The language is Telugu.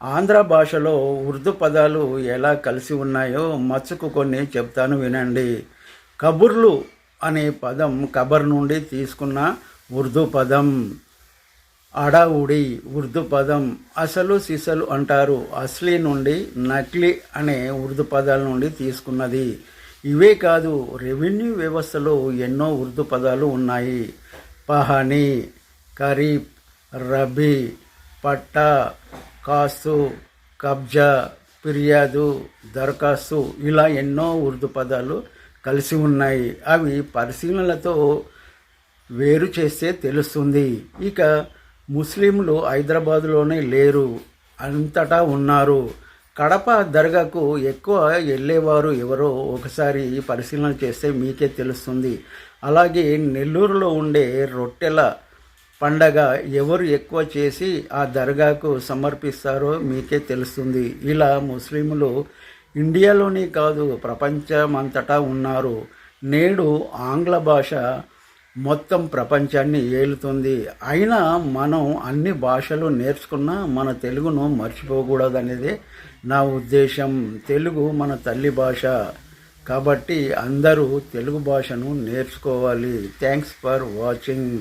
ఆంధ్ర భాషలో ఉర్దూ పదాలు ఎలా కలిసి ఉన్నాయో మచ్చుకు కొన్ని చెప్తాను వినండి. కబుర్లు అనే పదం ఖబర్ నుండి తీసుకున్న ఉర్దూ పదం. అడావుడి ఉర్దూ పదం. అసలు సిసలు అంటారు అస్లీ నుండి నకిలీ అనే ఉర్దూ పదాల నుండి తీసుకున్నది. ఇవే కాదు, రెవెన్యూ వ్యవస్థలో ఎన్నో ఉర్దూ పదాలు ఉన్నాయి. పహానీ, ఖరీఫ్, రబీ, పట్టా, కాస్తు, కబ్జా, ఫిర్యాదు, దరఖాస్తు ఇలా ఎన్నో ఉర్దూ పదాలు కలిసి ఉన్నాయి. అవి పరిశీలనలతో వేరు చేస్తే తెలుస్తుంది. ఇక ముస్లింలు హైదరాబాదులోనే లేరు, అంతటా ఉన్నారు. కడప దర్గాకు ఎక్కువ వెళ్ళేవారు ఎవరో ఒకసారి పరిశీలన చేస్తే మీకే తెలుస్తుంది. అలాగే నెల్లూరులో ఉండే రొట్టెల పండగ ఎవరు ఎక్కువ చేసి ఆ దర్గాకు సమర్పిస్తారో మీకే తెలుస్తుంది. ఇలా ముస్లింలు ఇండియాలోనే కాదు ప్రపంచమంతటా ఉన్నారు. నేడు ఆంగ్ల భాష మొత్తం ప్రపంచాన్ని ఏలుతుంది. అయినా మనం అన్ని భాషలు నేర్చుకున్నా మన తెలుగును మర్చిపోకూడదనేదే నా ఉద్దేశం. తెలుగు మన తల్లి భాష కాబట్టి అందరూ తెలుగు భాషను నేర్చుకోవాలి. Thanks for watching.